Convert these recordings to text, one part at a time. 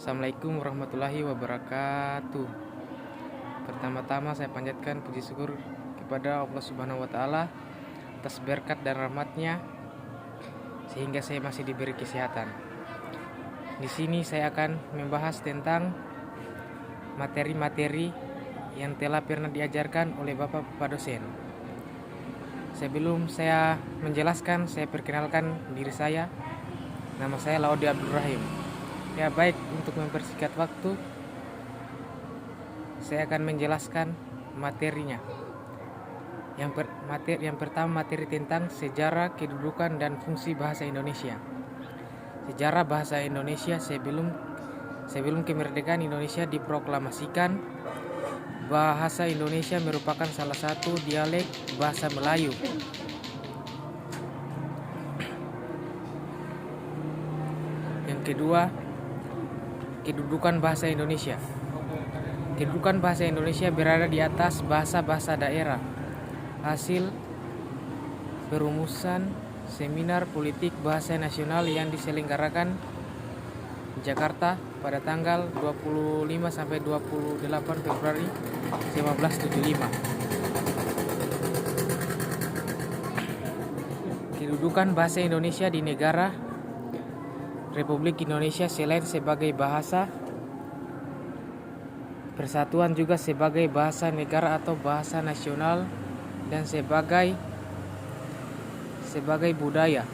Assalamualaikum warahmatullahi wabarakatuh. Pertama-tama saya panjatkan puji syukur kepada Allah Subhanahu wa taala atas berkat dan rahmatnya sehingga saya masih diberi kesehatan. Di sini saya akan membahas tentang materi-materi yang telah pernah diajarkan oleh Bapak-bapak dosen. Sebelum saya menjelaskan, saya perkenalkan diri saya. Nama saya Laudi Abdul Rahim. Ya baik, untuk mempersingkat waktu, saya akan menjelaskan materinya. Yang pertama materi tentang sejarah, kedudukan, dan fungsi bahasa Indonesia. Sejarah bahasa Indonesia sebelum kemerdekaan Indonesia diproklamasikan, bahasa Indonesia merupakan salah satu dialek bahasa Melayu. Yang kedua, kedudukan bahasa Indonesia. Kedudukan bahasa Indonesia berada di atas bahasa-bahasa daerah. Hasil perumusan seminar politik bahasa nasional yang diselenggarakan di Jakarta pada tanggal 25 sampai 28 Februari 1975. Kedudukan bahasa Indonesia di negara Republik Indonesia selain sebagai bahasa persatuan juga sebagai bahasa negara atau bahasa nasional dan sebagai budaya.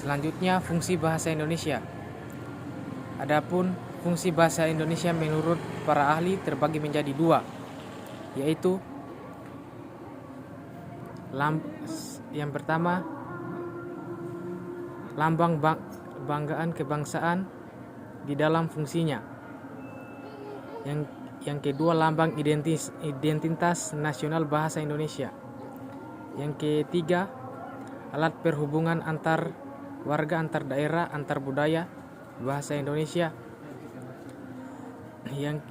Selanjutnya, fungsi bahasa Indonesia. Adapun fungsi bahasa Indonesia menurut para ahli terbagi menjadi dua, yaitu yang pertama lambang banggaan kebangsaan di dalam fungsinya. Yang kedua lambang identitas nasional bahasa Indonesia. Yang ketiga alat perhubungan antar warga, antar daerah, antar budaya bahasa Indonesia. Yang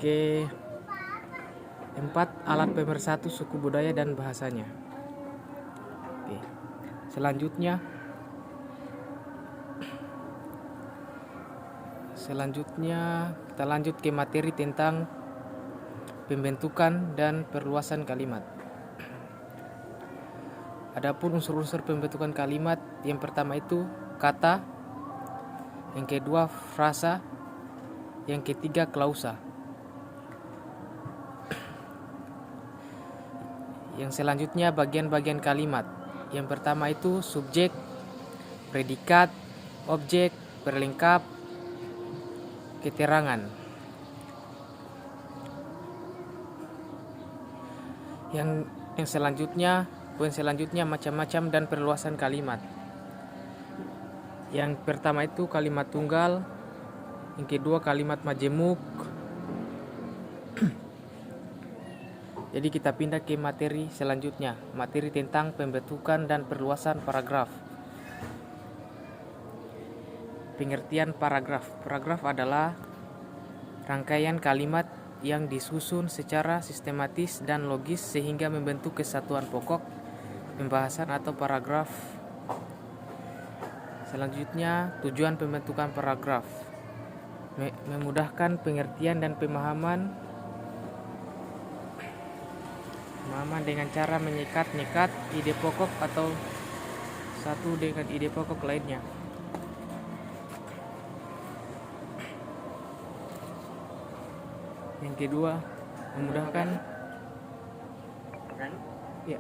keempat alat pemersatu suku budaya dan bahasanya. Oke. Selanjutnya kita lanjut ke materi tentang pembentukan dan perluasan kalimat. Adapun unsur-unsur pembentukan kalimat, yang pertama itu kata, yang kedua frasa, yang ketiga klausa. Yang selanjutnya bagian-bagian kalimat. Yang pertama itu subjek, predikat, objek, pelengkap, keterangan. Yang selanjutnya, poin selanjutnya macam-macam dan perluasan kalimat. Yang pertama itu kalimat tunggal, yang kedua kalimat majemuk. Jadi kita pindah ke materi selanjutnya, materi tentang pembentukan dan perluasan paragraf. Pengertian paragraf. Paragraf adalah rangkaian kalimat yang disusun secara sistematis dan logis sehingga membentuk kesatuan pokok pembahasan atau paragraf. Selanjutnya, tujuan pembentukan paragraf. Memudahkan pengertian dan pemahaman dengan cara menyekat-nyekat ide pokok atau satu dengan ide pokok lainnya. Yang kedua, memudahkan ya.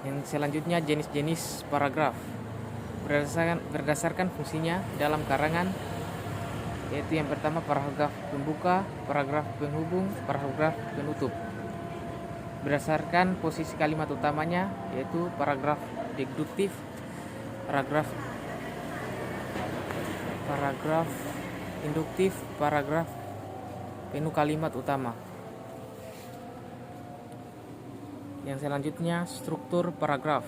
Yang selanjutnya jenis-jenis paragraf berdasarkan fungsinya dalam karangan, yaitu yang pertama paragraf pembuka, paragraf penghubung, paragraf penutup. Berdasarkan posisi kalimat utamanya, yaitu paragraf deduktif, paragraf induktif, paragraf penuh kalimat utama. Yang selanjutnya struktur paragraf,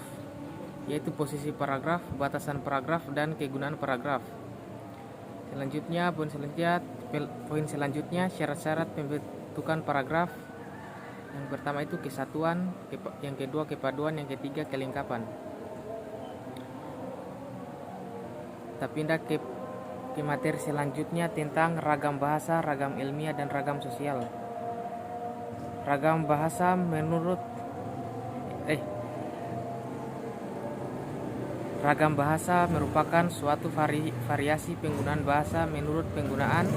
yaitu posisi paragraf, batasan paragraf, dan kegunaan paragraf. Selanjutnya poin selanjutnya syarat-syarat pembentukan paragraf. Yang pertama itu kesatuan, yang kedua kepaduan, yang ketiga kelengkapan. Kita pindah ke materi selanjutnya tentang ragam bahasa, ragam ilmiah, dan ragam sosial. Ragam bahasa Ragam bahasa merupakan suatu variasi penggunaan bahasa menurut penggunaan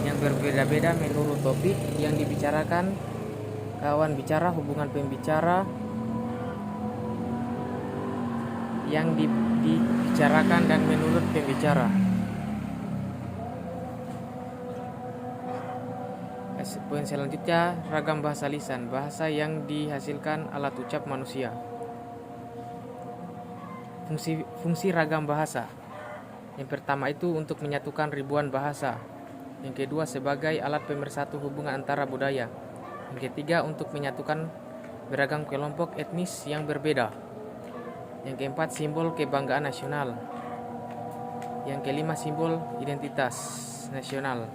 yang berbeda-beda menurut topik yang dibicarakan, kawan bicara, hubungan pembicara yang dibicarakan, dan menurut pembicara. Poin selanjutnya, ragam bahasa lisan, bahasa yang dihasilkan alat ucap manusia. Fungsi ragam bahasa. Yang pertama itu untuk menyatukan ribuan bahasa. Yang kedua sebagai alat pemersatu hubungan antara budaya. Yang ketiga untuk menyatukan beragam kelompok etnis yang berbeda. Yang keempat simbol kebanggaan nasional. Yang kelima simbol identitas nasional.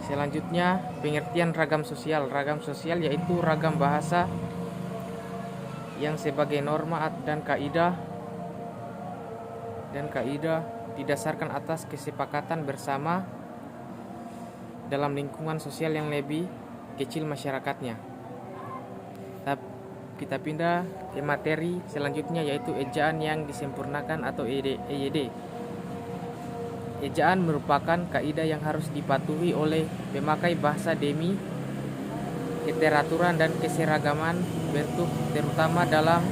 Selanjutnya, pengertian ragam sosial. Ragam sosial yaitu ragam bahasa yang sebagai norma dan kaidah didasarkan atas kesepakatan bersama dalam lingkungan sosial yang lebih kecil masyarakatnya. Kita pindah ke materi selanjutnya yaitu ejaan yang disempurnakan atau EYD. Ejaan merupakan kaidah yang harus dipatuhi oleh pemakai bahasa demi keteraturan dan keseragaman bentuk, terutama dalam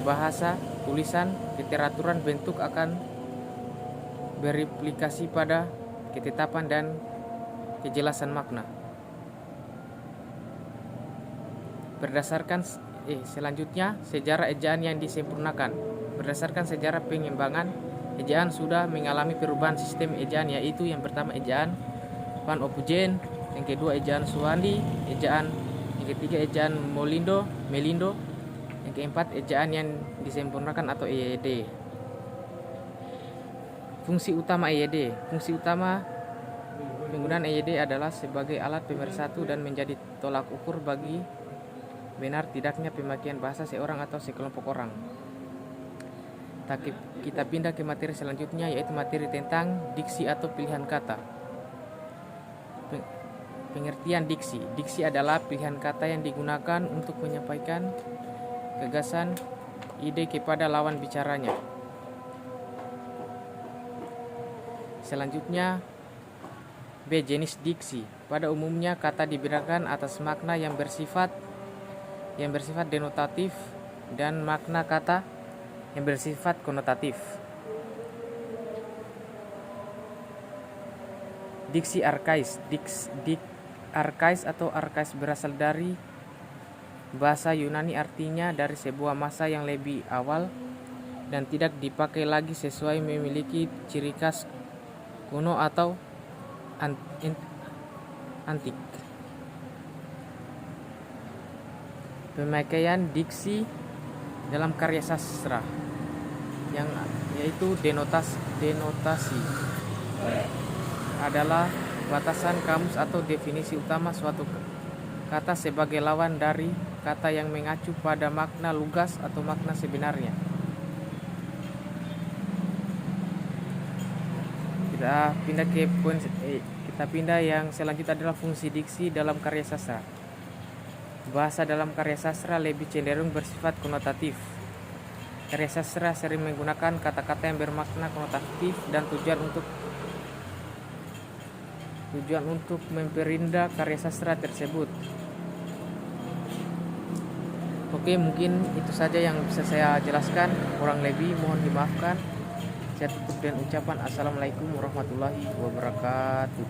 bahasa tulisan. Keteraturan bentuk akan berimplikasi pada ketetapan dan kejelasan makna. Selanjutnya sejarah ejaan yang disempurnakan. Berdasarkan sejarah pengembangan ejaan sudah mengalami perubahan sistem ejaan, yaitu yang pertama ejaan Van Ophuijsen, yang kedua ejaan Suwandi, yang ketiga ejaan Melindo, yang keempat ejaan yang disempurnakan atau EYD. Fungsi utama EYD. Fungsi utama penggunaan EYD adalah sebagai alat pemersatu dan menjadi tolak ukur bagi benar tidaknya pemakaian bahasa seorang atau sekelompok orang. Kita pindah ke materi selanjutnya yaitu materi tentang diksi atau pilihan kata. Pengertian diksi. Diksi adalah pilihan kata yang digunakan untuk menyampaikan gagasan, ide kepada lawan bicaranya. Selanjutnya B. Jenis diksi. Pada umumnya kata dibedakan atas makna yang bersifat denotatif dan makna kata yang bersifat konotatif. Diksi arkais. Arkais atau arkais berasal dari bahasa Yunani, artinya dari sebuah masa yang lebih awal dan tidak dipakai lagi sesuai memiliki ciri khas kuno atau antik. Pemakaian diksi dalam karya sastra yaitu denotasi adalah batasan kamus atau definisi utama suatu kata sebagai lawan dari kata yang mengacu pada makna lugas atau makna sebenarnya. Kita pindah yang selanjutnya adalah fungsi diksi dalam karya sastra. Bahasa dalam karya sastra lebih cenderung bersifat konotatif. Karya sastra sering menggunakan kata-kata yang bermakna konotatif dan tujuan untuk memperindah karya sastra tersebut. Oke, mungkin itu saja yang bisa saya jelaskan. Kurang lebih mohon dimaafkan. Saya tutup dengan ucapan Assalamualaikum warahmatullahi wabarakatuh.